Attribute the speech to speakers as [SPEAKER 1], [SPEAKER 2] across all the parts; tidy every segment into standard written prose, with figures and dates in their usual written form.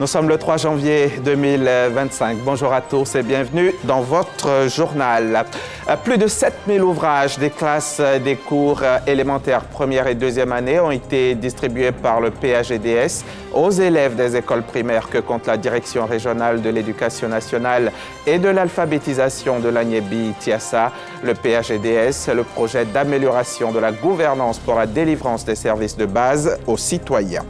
[SPEAKER 1] Nous sommes le 3 janvier 2025. Bonjour à tous et bienvenue dans votre journal. Plus de 7000 ouvrages des classes des cours élémentaires première et deuxième année ont été distribués par le PAGDS aux élèves des écoles primaires que compte la Direction régionale de l'éducation nationale et de l'alphabétisation de l'Agnébi-Tiassa. Le PAGDS, le projet d'amélioration de la gouvernance pour la délivrance des services de base aux citoyens.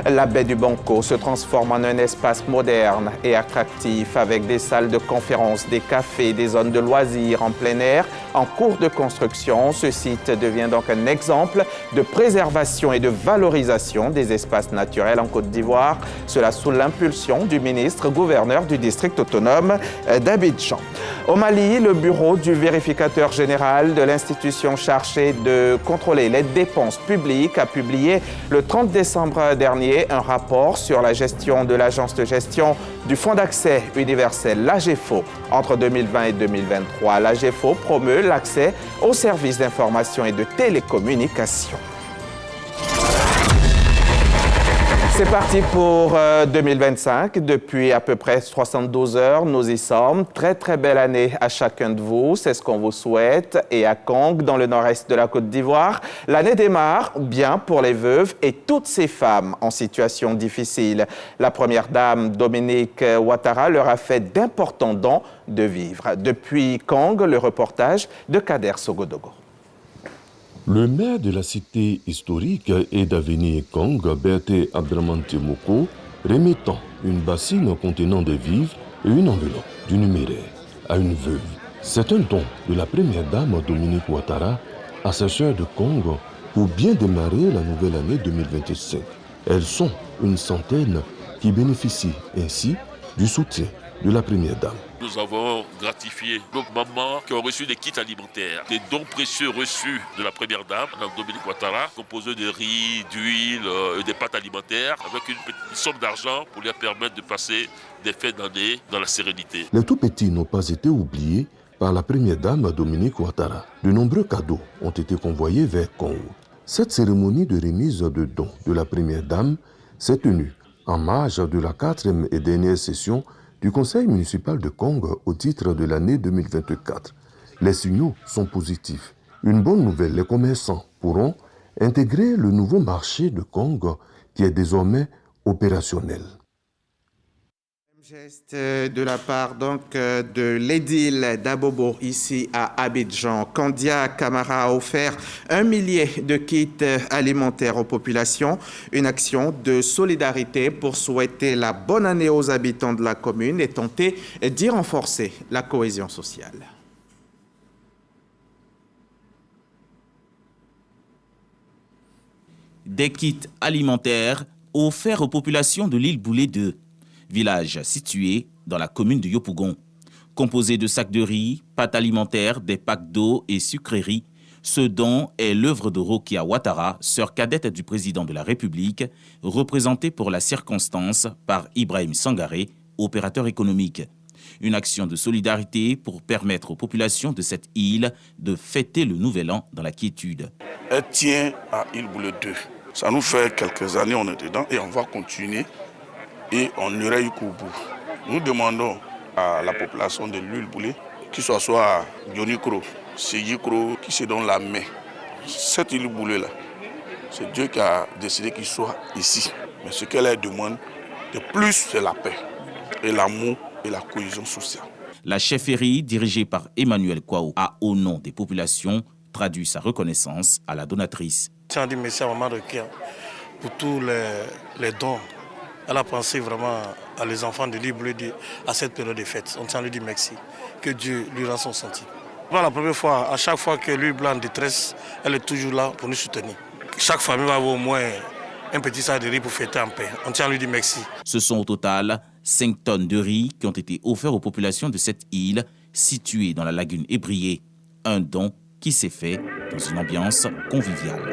[SPEAKER 1] La baie du Banco se transforme en un espace moderne et attractif avec des salles de conférences, des cafés, des zones de loisirs en plein air en cours de construction. Ce site devient donc un exemple de préservation et de valorisation des espaces naturels en Côte d'Ivoire. Cela sous l'impulsion du ministre gouverneur du district autonome d'Abidjan. Au Mali, le bureau du vérificateur général de l'institution chargée de contrôler les dépenses publiques a publié le 30 décembre dernier un rapport sur la gestion de l'agence de gestion du Fonds d'accès universel, l'AGEFO, entre 2020 et 2023. L'AGEFO promeut l'accès aux services d'information et de télécommunication. C'est parti pour 2025. Depuis à peu près 72 heures, nous y sommes. Très belle année à chacun de vous. C'est ce qu'on vous souhaite. Et à Kong, dans le nord-est de la Côte d'Ivoire, l'année démarre bien pour les veuves et toutes ces femmes en situation difficile. La première dame, Dominique Ouattara, leur a fait d'importants dons de vivres. Depuis Kong, le reportage de Kader Sogodogo.
[SPEAKER 2] Le maire de la cité historique et d'avenir Kong, Berté Abdraman Temoko, remettant une bassine contenant des vivres et une enveloppe du numéraire à une veuve. C'est un don de la première dame Dominique Ouattara à sa sœur de Kong pour bien démarrer la nouvelle année 2025. Elles sont une centaine qui bénéficient ainsi du soutien de la première dame.
[SPEAKER 3] Nous avons gratifié nos mamans qui ont reçu des kits alimentaires, des dons précieux reçus de la première dame, Mme Dominique Ouattara, composés de riz, d'huile, des pâtes alimentaires, avec une petite somme d'argent pour leur permettre de passer des fêtes d'année dans la sérénité.
[SPEAKER 2] Les tout-petits n'ont pas été oubliés par la première dame Dominique Ouattara. De nombreux cadeaux ont été convoyés vers Kong. Cette cérémonie de remise de dons de la première dame s'est tenue en marge de la 4e et dernière session du conseil municipal de Kong au titre de l'année 2024. Les signaux sont positifs. Une bonne nouvelle, les commerçants pourront intégrer le nouveau marché de Kong qui est désormais opérationnel.
[SPEAKER 1] Geste de la part donc de l'édile d'Abobo ici à Abidjan. Kandia Camara a offert 1 millier de kits alimentaires aux populations. Une action de solidarité pour souhaiter la bonne année aux habitants de la commune et tenter d'y renforcer la cohésion sociale.
[SPEAKER 4] Des kits alimentaires offerts aux populations de l'île Boulé 2. Village situé dans la commune de Yopougon. Composé de sacs de riz, pâtes alimentaires, des packs d'eau et sucreries, ce don est l'œuvre de Rokia Ouattara, sœur cadette du président de la République, représentée pour la circonstance par Ibrahim Sangaré, opérateur économique. Une action de solidarité pour permettre aux populations de cette île de fêter le nouvel an dans la quiétude.
[SPEAKER 5] Elle tient à Île Boulé 2. Ça nous fait quelques années, on est dedans et on va continuer. Et on n'irait qu'au bout. Nous demandons à la population de l'île Boulé, qu'il soit Yonikro, Seyikro, qui se donne la main. Cette île Boulé-là, c'est Dieu qui a décidé qu'il soit ici. Mais ce qu'elle leur demande de plus, c'est la paix, et l'amour et la cohésion sociale.
[SPEAKER 4] La chefferie, dirigée par Emmanuel Kouaou, a, au nom des populations, traduit sa reconnaissance à la donatrice.
[SPEAKER 6] Je tiens à dire merci à Maman Rokia pour tous les dons. Elle a pensé vraiment à les enfants de l'île Boulé à cette période de fête. On tient à lui dire merci. Que Dieu lui rende son sentiment. Pour la première fois, à chaque fois que l'île Boulé est en détresse, elle est toujours là pour nous soutenir. Chaque famille va avoir au moins un petit sac de riz pour fêter en paix. On tient à lui dire merci.
[SPEAKER 4] Ce sont au total 5 tonnes de riz qui ont été offerts aux populations de cette île située dans la lagune ébriée. Un don qui s'est fait dans une ambiance conviviale.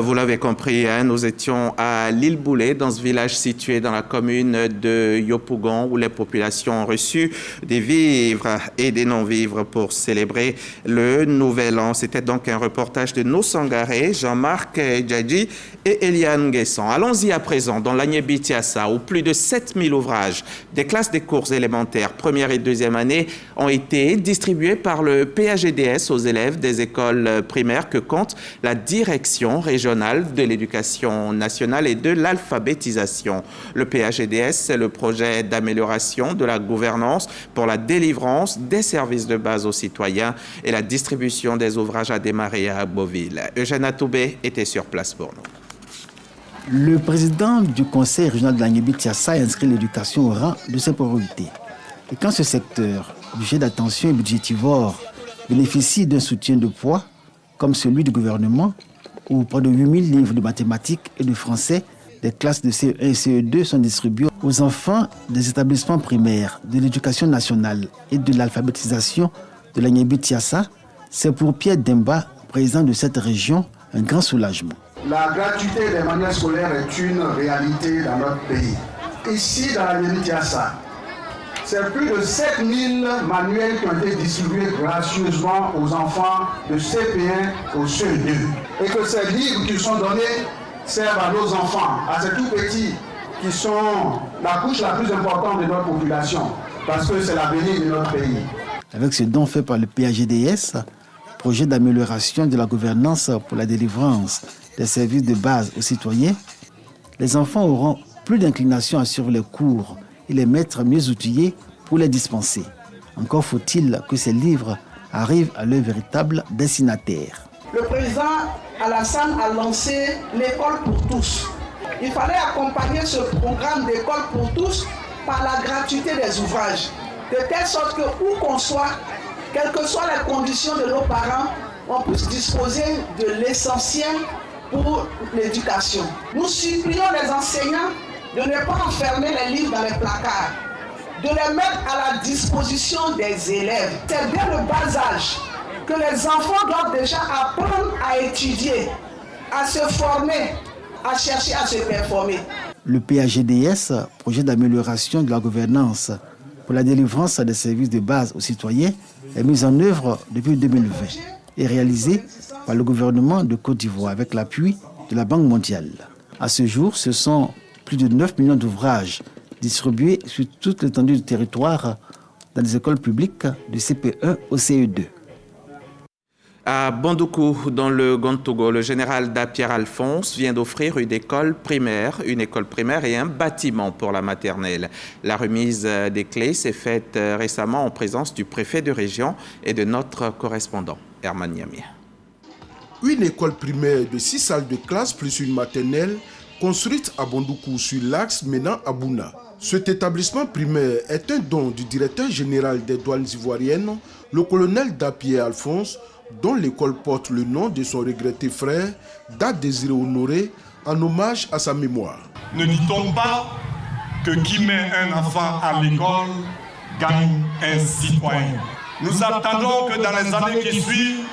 [SPEAKER 1] Vous l'avez compris, nous étions à l'île Boulet, dans ce village situé dans la commune de Yopougon, où les populations ont reçu des vivres et des non-vivres pour célébrer le Nouvel An. C'était donc un reportage de No Sangaré, Jean-Marc Djadji et Eliane Guesson. Allons-y à présent dans l'Agné-Bitiassa, où plus de 7000 ouvrages des classes des cours élémentaires première et deuxième année ont été distribués par le PAGDS aux élèves des écoles primaires que compte la Direction régionale de l'éducation nationale et de l'alphabétisation. Le PAGDS, c'est le projet d'amélioration de la gouvernance pour la délivrance des services de base aux citoyens, et la distribution des ouvrages a démarré à Beauville. Eugène Atoubé était sur place pour nous.
[SPEAKER 7] Le président du conseil régional de l'Agné-Bitiassa a inscrit l'éducation au rang de ses priorités. Et quand ce secteur, objet d'attention et budgétivore, bénéficie d'un soutien de poids, comme celui du gouvernement, où près de 8000 livres de mathématiques et de français des classes de CE1 et CE2 sont distribués aux enfants des établissements primaires de l'éducation nationale et de l'alphabétisation de l'Agné-Bitiassa, c'est pour Pierre Demba, président de cette région, un grand soulagement.
[SPEAKER 8] La gratuité des manuels scolaires est une réalité dans notre pays. Ici, dans l'Agné-Bitiassa, c'est plus de 7000 manuels qui ont été distribués gracieusement aux enfants de CP1 au CE2. Et que ces livres qui sont donnés servent à nos enfants, à ces tout petits qui sont la couche la plus importante de notre population, parce que c'est l'avenir de notre pays.
[SPEAKER 7] Avec ce don fait par le PAGDS, projet d'amélioration de la gouvernance pour la délivrance des services de base aux citoyens, les enfants auront plus d'inclination à suivre les cours et les maîtres mieux outillés pour les dispenser. Encore faut-il que ces livres arrivent à leur véritable destinataire.
[SPEAKER 9] Le président Alassane a lancé l'école pour tous. Il fallait accompagner ce programme d'école pour tous par la gratuité des ouvrages, de telle sorte que où qu'on soit, quelles que soient les conditions de nos parents, on puisse disposer de l'essentiel pour l'éducation. Nous supplions les enseignants de ne pas enfermer les livres dans les placards, de les mettre à la disposition des élèves. C'est dès le bas âge que les enfants doivent déjà apprendre à étudier, à se former, à chercher à se performer.
[SPEAKER 7] Le PAGDS, projet d'amélioration de la gouvernance pour la délivrance des services de base aux citoyens, est mis en œuvre depuis 2020 et réalisé par le gouvernement de Côte d'Ivoire avec l'appui de la Banque mondiale. À ce jour, ce sont plus de 9 millions d'ouvrages distribués sur toute l'étendue du territoire dans les écoles publiques du CP1 au CE2.
[SPEAKER 1] À Bandoukou, dans le Gontogo, le général Dapierre Alphonse vient d'offrir une école primaire et un bâtiment pour la maternelle. La remise des clés s'est faite récemment en présence du préfet de région et de notre correspondant, Herman Niamé.
[SPEAKER 2] Une école primaire de 6 salles de classe plus une maternelle construite à Bandoukou sur l'axe menant à Bouna. Cet établissement primaire est un don du directeur général des douanes ivoiriennes, le colonel Dapierre Alphonse, dont l'école porte le nom de son regretté frère, Désiré Honoré, en hommage à sa mémoire.
[SPEAKER 10] Ne dit-on pas que qui met un enfant à l'école gagne un citoyen? Nous attendons que dans les années qui suivent,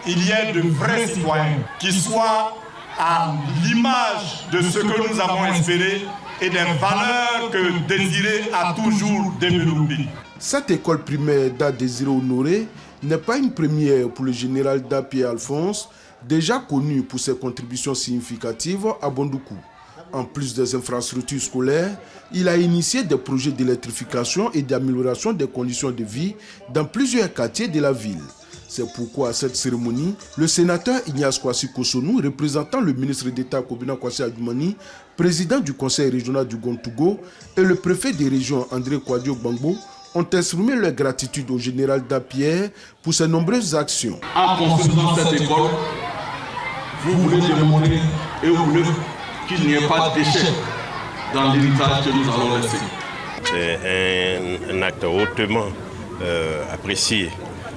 [SPEAKER 10] il y ait de vrais citoyens qui soient à l'image de ce que nous avons espéré et des valeurs que Désiré a toujours développées.
[SPEAKER 2] Cette école primaire Désiré Honoré n'est pas une première pour le général Dapierre Alphonse, déjà connu pour ses contributions significatives à Bandoukou. En plus des infrastructures scolaires, il a initié des projets d'électrification et d'amélioration des conditions de vie dans plusieurs quartiers de la ville. C'est pourquoi à cette cérémonie, le sénateur Ignace Kwasi Kosonou, représentant le ministre d'État Kobina Kwasi Adjoumani, président du conseil régional du Gontogo, et le préfet des régions André Kwadio Gbangbo, ont exprimé leur gratitude au général Dapierre pour ses nombreuses actions.
[SPEAKER 10] En construisant cette école, vous voulez démontrer et vous voulez qu'il n'y ait pas de déchets dans l'héritage que nous allons laisser.
[SPEAKER 11] C'est un acte hautement apprécié.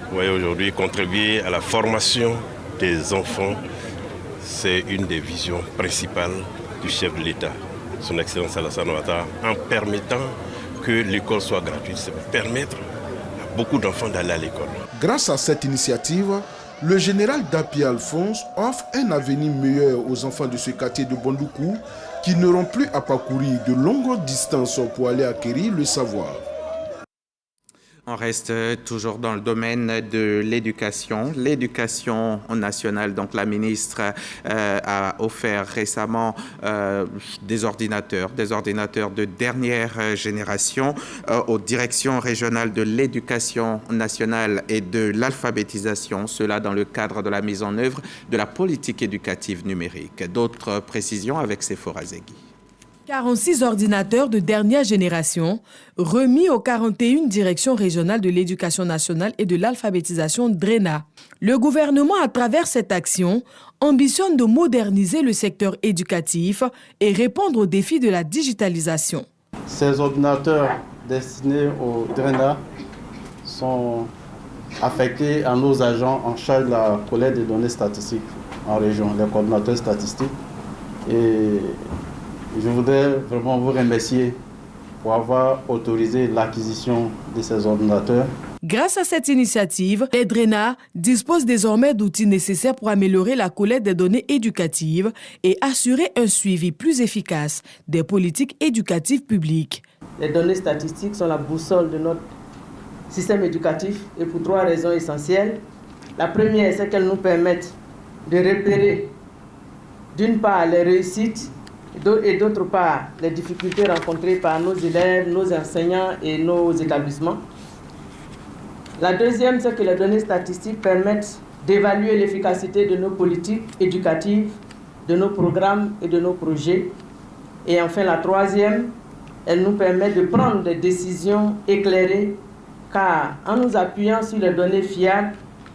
[SPEAKER 11] Vous voyez, aujourd'hui, contribuer à la formation des enfants, c'est une des visions principales du chef de l'État, son Excellence Alassane Ouattara, en permettant que l'école soit gratuite. Ça va permettre à beaucoup d'enfants d'aller à l'école.
[SPEAKER 2] Grâce à cette initiative, Le général Dapi Alphonse offre un avenir meilleur aux enfants de ce quartier de Bondoukou qui n'auront plus à parcourir de longues distances pour aller acquérir le savoir.
[SPEAKER 1] On reste toujours dans le domaine de l'éducation. L'éducation nationale, donc la ministre a offert récemment des ordinateurs de dernière génération aux directions régionales de l'éducation nationale et de l'alphabétisation, cela dans le cadre de la mise en œuvre de la politique éducative numérique. D'autres précisions avec Sephora Zegui.
[SPEAKER 12] 46 ordinateurs de dernière génération remis aux 41 directions régionales de l'éducation nationale et de l'alphabétisation DRENA. Le gouvernement, à travers cette action, ambitionne de moderniser le secteur éducatif et répondre aux défis de la digitalisation.
[SPEAKER 13] Ces ordinateurs destinés au DRENA sont affectés à nos agents en charge de la collecte des données statistiques en région, les coordinateurs statistiques. Et je voudrais vraiment vous remercier pour avoir autorisé l'acquisition de ces ordinateurs.
[SPEAKER 12] Grâce à cette initiative, les DRENA disposent désormais d'outils nécessaires pour améliorer la collecte des données éducatives et assurer un suivi plus efficace des politiques éducatives publiques.
[SPEAKER 14] Les données statistiques sont la boussole de notre système éducatif et pour 3 raisons essentielles. La première, c'est qu'elles nous permettent de repérer d'une part les réussites et d'autre part les difficultés rencontrées par nos élèves, nos enseignants et nos établissements. La deuxième, c'est que les données statistiques permettent d'évaluer l'efficacité de nos politiques éducatives, de nos programmes et de nos projets. Et enfin, la troisième, elle nous permet de prendre des décisions éclairées, car en nous appuyant sur les données fiables,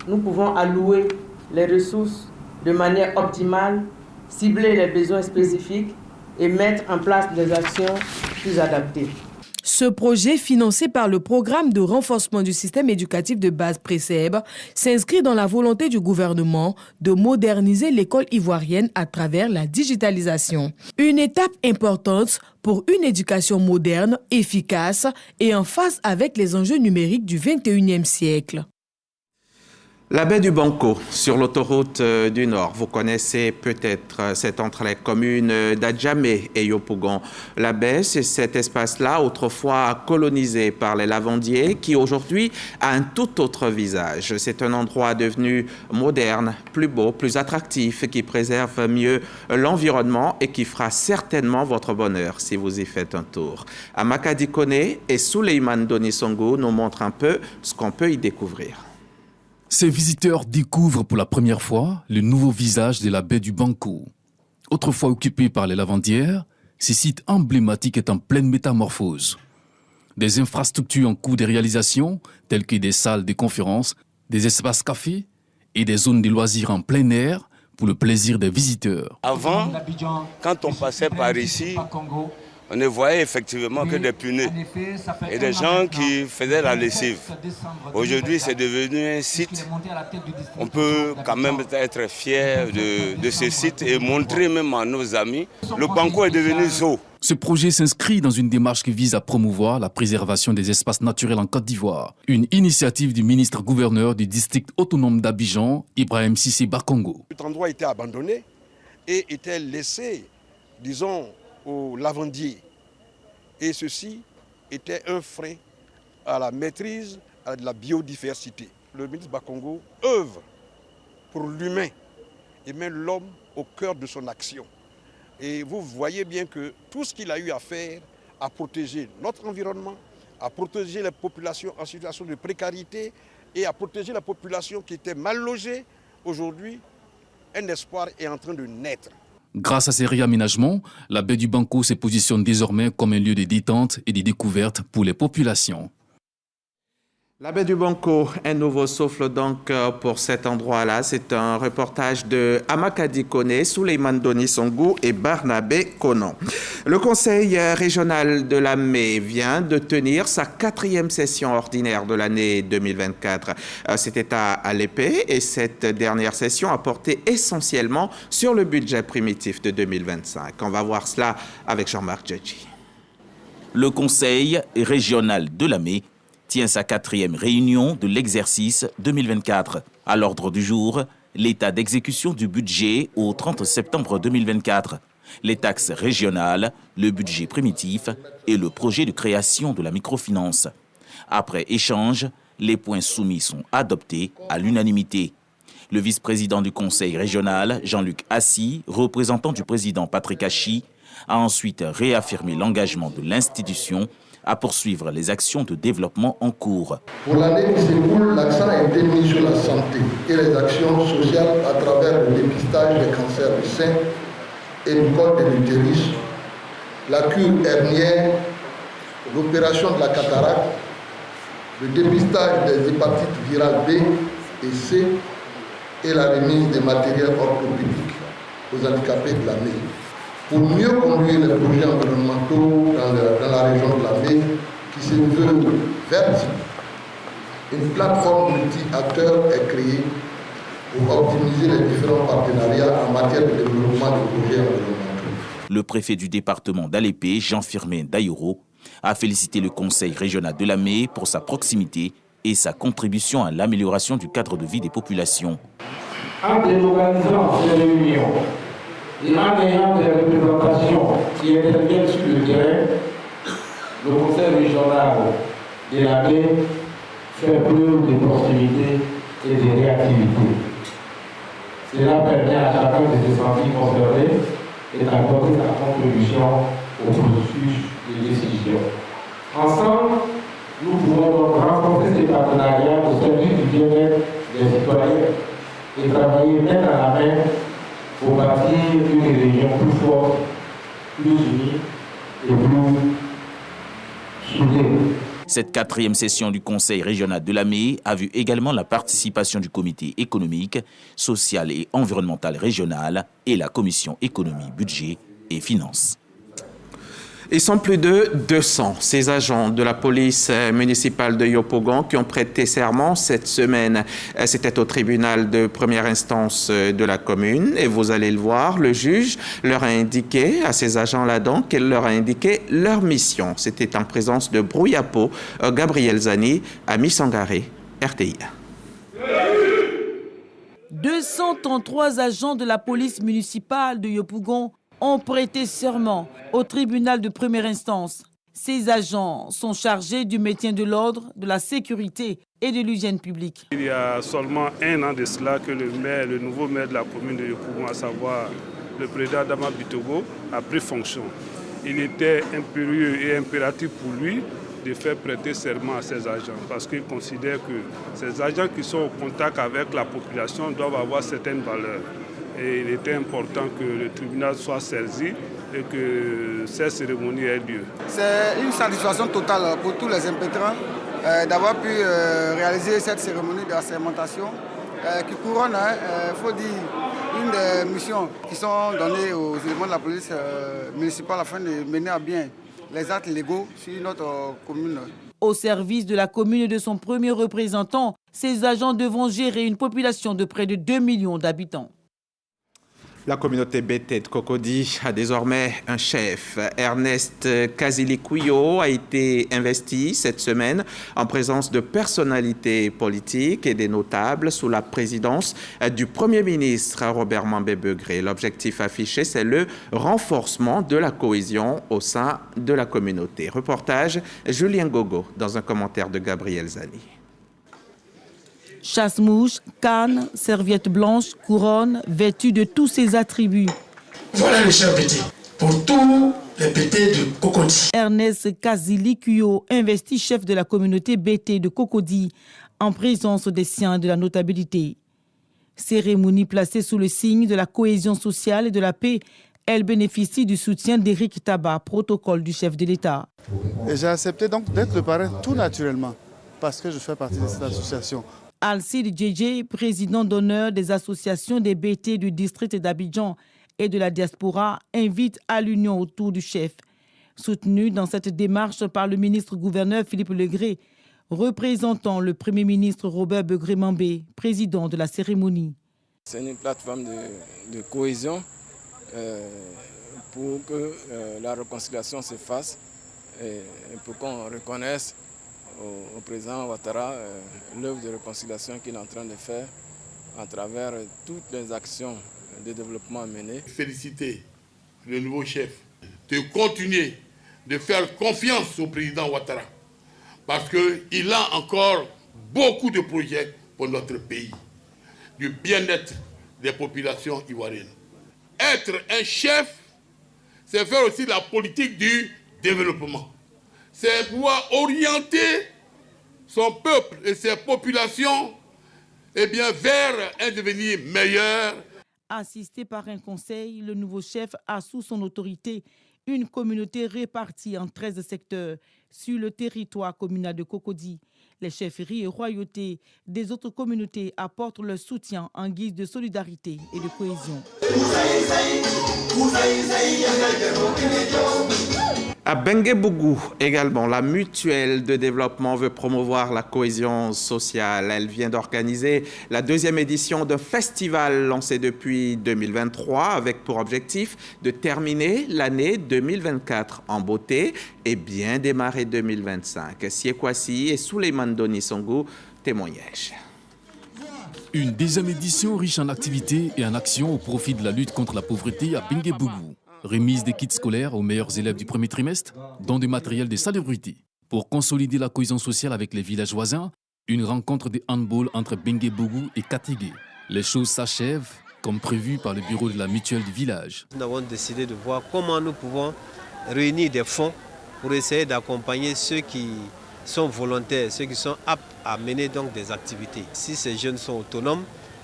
[SPEAKER 14] nous pouvons allouer les ressources de manière optimale, cibler les besoins spécifiques et mettre en place des actions plus adaptées.
[SPEAKER 12] Ce projet, financé par le programme de renforcement du système éducatif de base PRESEB, s'inscrit dans la volonté du gouvernement de moderniser l'école ivoirienne à travers la digitalisation. Une étape importante pour une éducation moderne, efficace et en phase avec les enjeux numériques du 21e siècle.
[SPEAKER 1] La baie du Banco, sur l'autoroute du Nord. Vous connaissez peut-être, c'est entre les communes d'Adjamé et Yopougon. La baie, c'est cet espace-là, autrefois colonisé par les lavandiers, qui aujourd'hui a un tout autre visage. C'est un endroit devenu moderne, plus beau, plus attractif, qui préserve mieux l'environnement et qui fera certainement votre bonheur si vous y faites un tour. Amakadi Kone et Souleymane Donisongo nous montrent un peu ce qu'on peut y découvrir.
[SPEAKER 15] Ces visiteurs découvrent pour la première fois le nouveau visage de la baie du Banco. Autrefois occupée par les lavandières, ce site emblématique est en pleine métamorphose. Des infrastructures en cours de réalisation, telles que des salles de conférences, des espaces cafés et des zones de loisirs en plein air pour le plaisir des visiteurs.
[SPEAKER 16] Avant, quand on passait par ici, on ne voyait effectivement que des punais et des gens qui faisaient la lessive. Aujourd'hui, c'est devenu un site. On peut quand même être fier de ce site et montrer même à nos amis. Le Banco est devenu zoo.
[SPEAKER 15] Ce projet s'inscrit dans une démarche qui vise à promouvoir la préservation des espaces naturels en Côte d'Ivoire. Une initiative du ministre-gouverneur du district autonome d'Abidjan, Ibrahim Sissi Bakongo.
[SPEAKER 17] Cet endroit était abandonné et était laissé, disons, aux lavandiers. Et ceci était un frein à la maîtrise de la biodiversité. Le ministre Bakongo œuvre pour l'humain et met l'homme au cœur de son action. Et vous voyez bien que tout ce qu'il a eu à faire à protéger notre environnement, à protéger les populations en situation de précarité et à protéger la population qui était mal logée, aujourd'hui, un espoir est en train de naître.
[SPEAKER 15] Grâce à ces réaménagements, la baie du Banco se positionne désormais comme un lieu de détente et de découverte pour les populations.
[SPEAKER 1] La baie du Banco, un nouveau souffle donc pour cet endroit-là. C'est un reportage de Amakadi Kone, Souleymane Donisongo et Barnabé Konon. Le Conseil régional de la Mai vient de tenir sa 4e session ordinaire de l'année 2024. C'était à l'épée et cette dernière session a porté essentiellement sur le budget primitif de 2025. On va voir cela avec Jean-Marc Djedji.
[SPEAKER 4] Le Conseil régional de la Mai tient sa 4e réunion de l'exercice 2024. À l'ordre du jour, l'état d'exécution du budget au 30 septembre 2024, les taxes régionales, le budget primitif et le projet de création de la microfinance. Après échange, les points soumis sont adoptés à l'unanimité. Le vice-président du conseil régional, Jean-Luc Assis, représentant du président Patrick Hachi, a ensuite réaffirmé l'engagement de l'institution à poursuivre les actions de développement en cours.
[SPEAKER 18] Pour l'année qui s'écoule, l'accent a été mis sur la santé et les actions sociales à travers le dépistage des cancers du sein et du col de l'utérus, la cure hernière, l'opération de la cataracte, le dépistage des hépatites virales B et C et la remise des matériels orthopédiques aux handicapés de l'année. Pour mieux conduire les projets environnementaux dans la région de la baie qui se veut verte, une plateforme multi-acteurs est créée pour optimiser les différents partenariats en matière de développement de projets environnementaux.
[SPEAKER 4] Le préfet du département d'Alépé, Jean-Firmin Dayoro, a félicité le conseil régional de Lamé pour sa proximité et sa contribution à l'amélioration du cadre de vie des populations.
[SPEAKER 19] En désorganisant ces réunions et en ayant des représentations qui interviennent sur le terrain, le conseil régional de Lamé fait preuve de proximité et de réactivité. Cela permet à chacun de se sentir concerné et d'apporter sa contribution au processus de décision. Ensemble, nous pouvons donc renforcer ces partenariats au service du bien-être des citoyens et travailler main dans la main pour bâtir une région plus forte, plus unie et plus soudée.
[SPEAKER 4] Cette 4e session du Conseil régional de Lamé a vu également la participation du comité économique, social et environnemental régional et la commission économie, budget et finances.
[SPEAKER 1] Ils sont plus de 200, ces agents de la police municipale de Yopougon qui ont prêté serment cette semaine. C'était au tribunal de première instance de la commune et vous allez le voir, le juge leur a indiqué, à ces agents-là donc, qu'elle leur a indiqué leur mission. C'était en présence de Brouillapo, Gabriel Zani, Ami Sangaré, RTI.
[SPEAKER 20] 233 agents de la police municipale de Yopougon ont prêté serment au tribunal de première instance. Ces agents sont chargés du maintien de l'ordre, de la sécurité et de l'hygiène publique.
[SPEAKER 21] Il y a seulement un an de cela que le nouveau maire de la commune de Yopougon, à savoir le président Adama Bitogo, a pris fonction. Il était impérieux et impératif pour lui de faire prêter serment à ces agents parce qu'il considère que ces agents qui sont au contact avec la population doivent avoir certaines valeurs. Et il était important que le tribunal soit saisi et que cette cérémonie ait lieu.
[SPEAKER 22] C'est une satisfaction totale pour tous les impétrants d'avoir pu réaliser cette cérémonie d'assermentation qui couronne, il faut dire, une des missions qui sont données aux éléments de la police municipale afin de mener à bien les actes légaux sur notre commune.
[SPEAKER 20] Au service de la commune et de son premier représentant, ces agents devront gérer une population de près de 2 millions d'habitants.
[SPEAKER 1] La communauté BT de Cocody a désormais un chef. Ernest Kazili-Kuyo a été investi cette semaine en présence de personnalités politiques et des notables sous la présidence du Premier ministre Robert Mambé-Begré. L'objectif affiché, c'est le renforcement de la cohésion au sein de la communauté. Reportage Julien Gogo dans un commentaire de Gabriel Zani.
[SPEAKER 20] Chasse-mouche, canne, serviette blanche, couronne, vêtue de tous ses attributs.
[SPEAKER 23] Voilà le chef BT pour tous les BT de Cocody.
[SPEAKER 20] Ernest Kazili-Kuyo, investi chef de la communauté BT de Cocody, en présence des siens de la notabilité. Cérémonie placée sous le signe de la cohésion sociale et de la paix, elle bénéficie du soutien d'Éric Tabar, protocole du chef de l'État.
[SPEAKER 24] J'ai accepté donc d'être le parrain tout naturellement, parce que je fais partie de cette association.
[SPEAKER 20] Alcide Djedje, président d'honneur des associations des BT du district d'Abidjan et de la diaspora, invite à l'union autour du chef. Soutenu dans cette démarche par le ministre-gouverneur Philippe Legré, représentant le Premier ministre Robert Begré-Mambé, président de la cérémonie.
[SPEAKER 25] C'est une plateforme de cohésion pour que la réconciliation se fasse et pour qu'on reconnaisse au président Ouattara l'œuvre de réconciliation qu'il est en train de faire à travers toutes les actions de développement menées.
[SPEAKER 3] Féliciter le nouveau chef de continuer de faire confiance au président Ouattara parce qu'il a encore beaucoup de projets pour notre pays, du bien-être des populations ivoiriennes. Être un chef, c'est faire aussi la politique du développement. C'est pouvoir orienter son peuple et ses populations vers un devenir meilleur.
[SPEAKER 20] Assisté par un conseil, le nouveau chef a sous son autorité une communauté répartie en 13 secteurs sur le territoire communal de Cocody. Les chefferies et royautés des autres communautés apportent leur soutien en guise de solidarité et de cohésion.
[SPEAKER 1] À Benguebougou également, la mutuelle de développement veut promouvoir la cohésion sociale. Elle vient d'organiser la 2e édition d'un festival lancé depuis 2023 avec pour objectif de terminer l'année 2024 en beauté et bien démarrer 2025. Siekwasi et Souleymane Doni Songo, témoignage.
[SPEAKER 15] Une 2e édition riche en activités et en actions au profit de la lutte contre la pauvreté à Benguebougou. Remise des kits scolaires aux meilleurs élèves du premier trimestre, dont du matériel de salubrité. Pour consolider la cohésion sociale avec les villages voisins, une rencontre de handball entre Benguebougou et Katigué. Les choses s'achèvent comme prévu par le bureau de la mutuelle du village.
[SPEAKER 5] Nous avons décidé de voir comment nous pouvons réunir des fonds pour essayer d'accompagner ceux qui sont volontaires, ceux qui sont aptes à mener donc des activités. Si ces jeunes sont autonomes,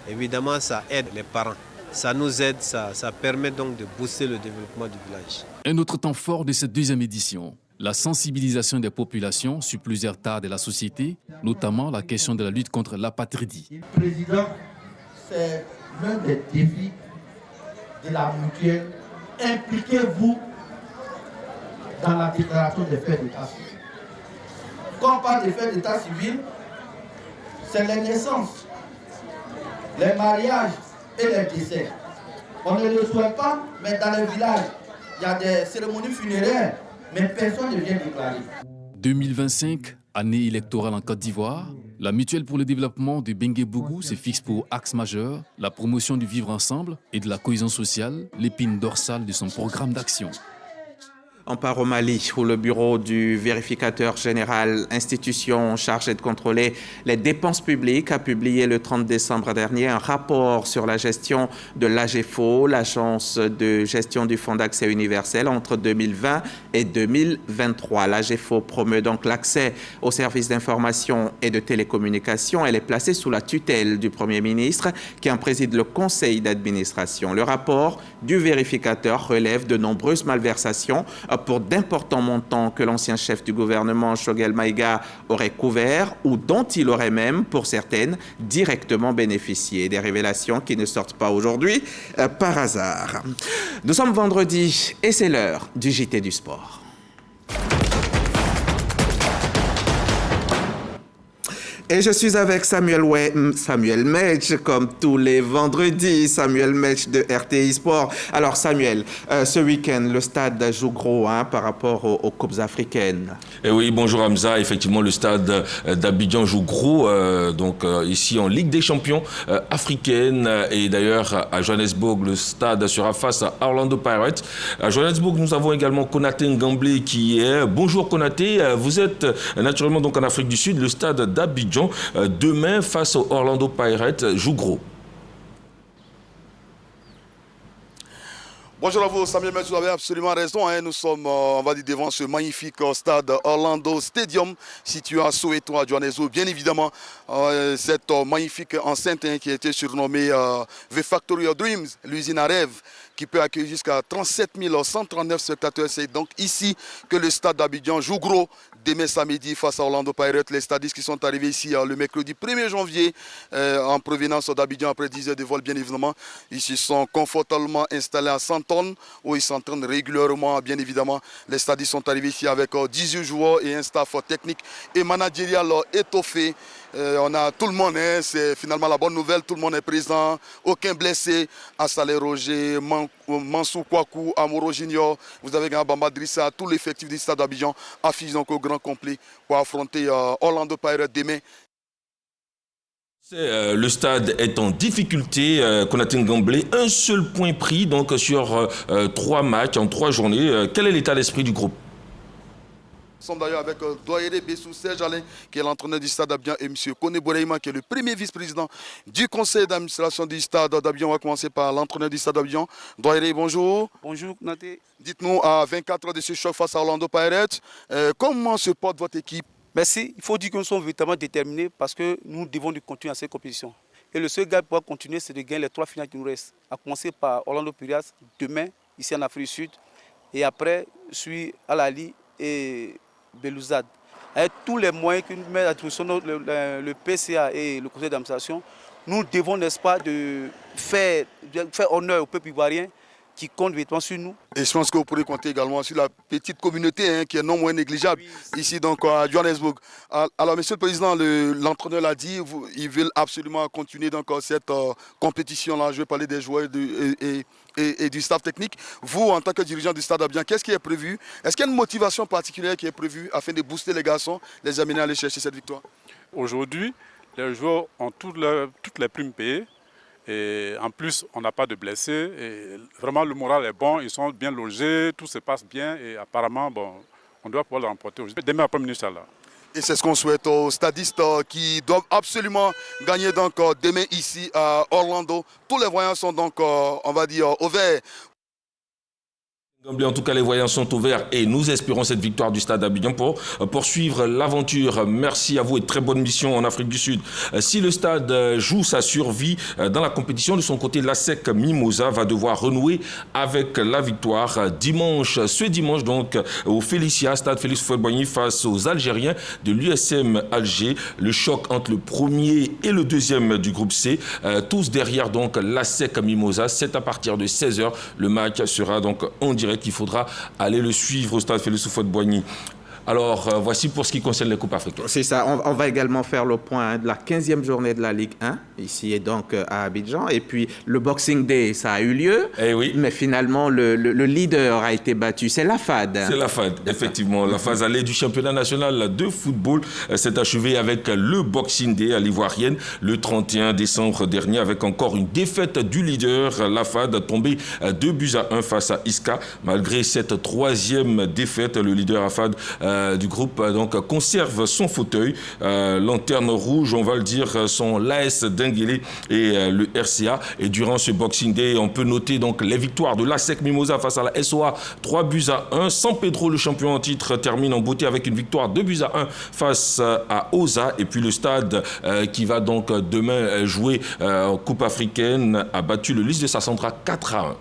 [SPEAKER 5] évidemment ça aide les parents. Ça nous aide, ça permet donc de booster le développement du village.
[SPEAKER 15] Un autre temps fort de cette 2e édition, la sensibilisation des populations sur plusieurs tares de la société, notamment la question de la lutte contre l'apatridie.
[SPEAKER 6] Président, c'est l'un des défis de la mutuelle. Impliquez-vous dans la déclaration des faits d'état civil. Quand on parle des faits d'état civil, c'est les naissances, les mariages, et les décès. On ne le souhaite pas, mais dans les villages, il y a des cérémonies funéraires, mais personne ne vient déclarer.
[SPEAKER 15] 2025, année électorale en Côte d'Ivoire, la mutuelle pour le développement de Benguebougou se fixe pour axe majeur la promotion du vivre ensemble et de la cohésion sociale, l'épine dorsale de son programme d'action.
[SPEAKER 1] On part au Mali, où le bureau du vérificateur général, institution chargée de contrôler les dépenses publiques, a publié le 30 décembre dernier un rapport sur la gestion de l'AGFO, l'agence de gestion du Fonds d'accès universel, entre 2020 et 2023. L'AGFO promeut donc l'accès aux services d'information et de télécommunication. Elle est placée sous la tutelle du Premier ministre, qui en préside le conseil d'administration. Le rapport du vérificateur relève de nombreuses malversations pour d'importants montants que l'ancien chef du gouvernement, Choguel Maïga, aurait couverts ou dont il aurait même, pour certaines, directement bénéficié. Des révélations qui ne sortent pas aujourd'hui par hasard. Nous sommes vendredi et c'est l'heure du JT du sport. Et je suis avec Samuel Metch, comme tous les vendredis, Samuel Metch de RTI Sport. Alors Samuel, ce week-end, le stade joue gros par rapport aux Coupes africaines.
[SPEAKER 8] Et oui, bonjour Hamza. Effectivement, le stade d'Abidjan joue gros, ici en Ligue des Champions africaine. Et d'ailleurs, à Johannesburg, le stade sera face à Orlando Pirates. À Johannesburg, nous avons également Konaté Ngamblé qui y est. Bonjour Konaté, vous êtes naturellement donc en Afrique du Sud, le stade d'Abidjan. Demain, face au Orlando Pirates, joue gros.
[SPEAKER 9] Bonjour à vous, Samuel Metch, vous avez absolument raison. Nous sommes, on va dire, devant ce magnifique stade Orlando Stadium, situé à Soweto, à Johannesburg. Bien évidemment, cette magnifique enceinte qui a été surnommée The Factory of Dreams, l'usine à rêves, qui peut accueillir jusqu'à 37 139 spectateurs. C'est donc ici que le stade d'Abidjan joue gros. Demain samedi face à Orlando Pirates, les stadistes qui sont arrivés ici le mercredi 1er janvier en provenance d'Abidjan après 10 heures de vol bien évidemment. Ils se sont confortablement installés à 100 tonnes où ils s'entraînent régulièrement bien évidemment. Les stadistes sont arrivés ici avec 18 joueurs et un staff technique et managérial étoffé. On a tout le monde, hein, c'est finalement la bonne nouvelle, tout le monde est présent, aucun blessé. Assalé Roger, Mansou Kouakou, Amoro Junior, vous avez Bamba Drissa, tout l'effectif du stade d'Abidjan affiche donc au grand complet pour affronter Orlando Pirates demain.
[SPEAKER 8] Le stade est en difficulté, Konaté Gamblé, un seul point pris donc sur 3 matchs en 3 journées. Quel est l'état d'esprit du groupe?
[SPEAKER 9] Nous sommes d'ailleurs avec Doyere Bessou Serge Alain, qui est l'entraîneur du stade d'Abidjan, et M. Kone Boreima, qui est le premier vice-président du conseil d'administration du stade d'Abidjan. On va commencer par l'entraîneur du stade d'Abidjan. Doyere, bonjour.
[SPEAKER 2] Bonjour, Naté.
[SPEAKER 9] Dites-nous, à 24 heures de ce choc face à Orlando Pirates, comment se porte votre équipe?
[SPEAKER 2] Merci. Il faut dire que nous sommes véritablement déterminés parce que nous devons continuer à cette compétition. Et le seul gars pour continuer, c'est de gagner les 3 finales qui nous restent. À commencer par Orlando Pirates demain, ici en Afrique du Sud. Et après, je suis à Al-Ahly et Belouizdad. Avec tous les moyens que nous mettons à disposition le PCA et le conseil d'administration, nous devons, n'est-ce pas, de faire honneur au peuple ivoirien qui compte véritablement sur nous.
[SPEAKER 9] Et je pense que vous pourrez compter également sur la petite communauté, hein, qui est non moins négligeable ici donc à Johannesburg. Alors Monsieur le Président, l'entraîneur l'a dit, ils veulent absolument continuer donc cette compétition-là. Je vais parler des joueurs et du staff technique. Vous, en tant que dirigeant du stade d'Abidjan, qu'est-ce qui est prévu? Est-ce qu'il y a une motivation particulière qui est prévue afin de booster les garçons, les amener à aller chercher cette victoire?
[SPEAKER 21] Aujourd'hui, les joueurs ont toutes les primes payées. Et en plus, on n'a pas de blessés. Et vraiment, le moral est bon, ils sont bien logés, tout se passe bien. Et apparemment, bon, on doit pouvoir le remporter aujourd'hui. Demain après-midi, Inch'Allah.
[SPEAKER 9] Et c'est ce qu'on souhaite aux stadistes qui doivent absolument gagner donc demain ici à Orlando. Tous les voyants sont donc, on va dire, au vert.
[SPEAKER 8] En tout cas, les voyants sont ouverts et nous espérons cette victoire du stade d'Abidjan pour poursuivre l'aventure. Merci à vous et très bonne mission en Afrique du Sud. Si le stade joue sa survie dans la compétition, de son côté, l'ASEC Mimosa va devoir renouer avec la victoire ce dimanche donc au Félicia, stade Félix Houphouët-Boigny face aux Algériens de l'USM Alger. Le choc entre le premier et le deuxième du groupe C, tous derrière donc l'ASEC Mimosa. C'est à partir de 16h. Le match sera donc en direct. Qu'il faudra aller le suivre au stade Félix Houphouët-Boigny. Alors, voici pour ce qui concerne les Coupes africaines.
[SPEAKER 1] C'est ça, on va également faire le point de la 15e journée de la Ligue 1, ici et donc à Abidjan. Et puis, le Boxing Day, ça a eu lieu,
[SPEAKER 8] oui.
[SPEAKER 1] Mais finalement, le leader a été battu. C'est la FAD.
[SPEAKER 8] C'est la FAD, effectivement. La phase allée du championnat national de football s'est achevée avec le Boxing Day à l'Ivoirienne le 31 décembre dernier, avec encore une défaite du leader, la FAD, tombée 2-1 face à Iska. Malgré cette 3e défaite, le leader FAD du groupe donc conserve son fauteuil. Lanterne rouge, on va le dire, sont l'AS Denguélé et le RCA. Et durant ce Boxing Day, on peut noter donc les victoires de l'ASEC Mimosa face à la SOA, 3-1. San Pedro, le champion en titre, termine en beauté avec une victoire 2-1 face à Oza. Et puis le stade qui va donc demain jouer en Coupe africaine a battu le Lys de Sassandra 4-1.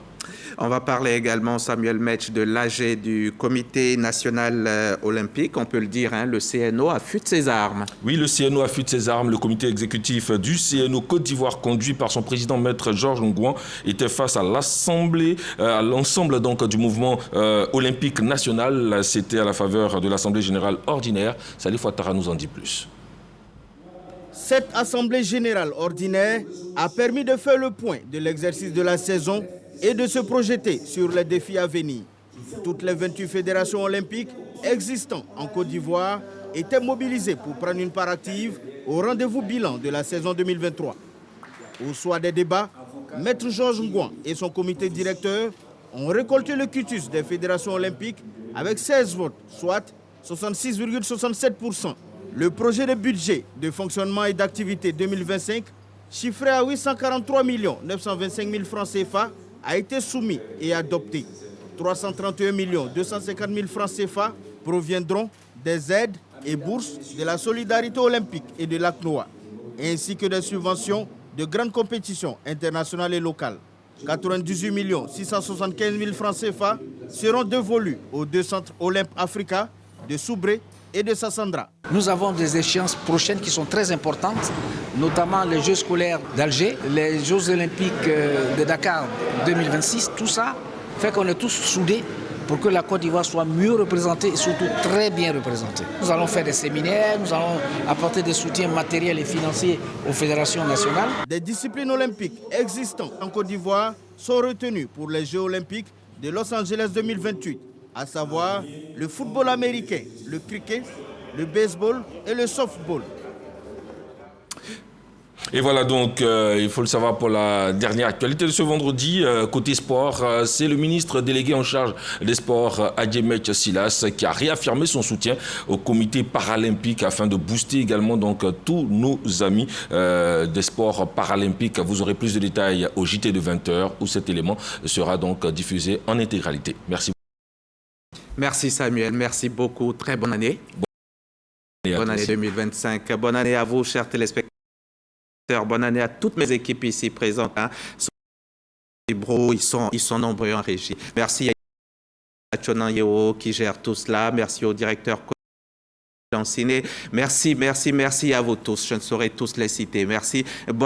[SPEAKER 1] On va parler également, Samuel Metch, de l'AG du Comité national olympique. On peut le dire, hein, le CNO affûte ses armes.
[SPEAKER 8] Oui, le CNO affûte ses armes. Le comité exécutif du CNO Côte d'Ivoire, conduit par son président maître Georges Ngouan, était face à l'Assemblée, à l'ensemble donc du mouvement olympique national. C'était à la faveur de l'Assemblée générale ordinaire. Salif Ouattara nous en dit plus.
[SPEAKER 7] Cette Assemblée générale ordinaire a permis de faire le point de l'exercice de la saison et de se projeter sur les défis à venir. Toutes les 28 fédérations olympiques existantes en Côte d'Ivoire étaient mobilisées pour prendre une part active au rendez-vous bilan de la saison 2023. Au soir des débats, Maître Georges Ngouan et son comité directeur ont récolté le quitus des fédérations olympiques avec 16 votes, soit 66,67%. Le projet de budget de fonctionnement et d'activité 2025, chiffré à 843 925 000 francs CFA, a été soumis et adopté. 331 250 000 francs CFA proviendront des aides et bourses de la solidarité olympique et de l'ACNOA, ainsi que des subventions de grandes compétitions internationales et locales. 98 675 000 francs CFA seront dévolus aux 2 centres Olympe Africa de Soubré et de Sassandra.
[SPEAKER 10] Nous avons des échéances prochaines qui sont très importantes, notamment les Jeux scolaires d'Alger, les Jeux olympiques de Dakar 2026. Tout ça fait qu'on est tous soudés pour que la Côte d'Ivoire soit mieux représentée et surtout très bien représentée. Nous allons faire des séminaires, nous allons apporter des soutiens matériels et financiers aux fédérations nationales.
[SPEAKER 7] Des disciplines olympiques existantes en Côte d'Ivoire sont retenues pour les Jeux olympiques de Los Angeles 2028, à savoir le football américain, le cricket, le baseball et le softball.
[SPEAKER 8] Et voilà donc, il faut le savoir pour la dernière actualité de ce vendredi, côté sport, c'est le ministre délégué en charge des sports, Adjemet Silas, qui a réaffirmé son soutien au comité paralympique afin de booster également donc tous nos amis des sports paralympiques. Vous aurez plus de détails au JT de 20h où cet élément sera donc diffusé en intégralité. Merci.
[SPEAKER 1] Merci Samuel, merci beaucoup. Très bonne année. Bonne année 2025. Bonne année à vous, chers téléspectateurs. Bonne année à toutes mes équipes ici présentes. Ils sont nombreux en régie. Merci à Chonan Yeo qui gère tout cela. Merci au directeur Lanciné. Merci à vous tous. Je ne saurais tous les citer. Merci.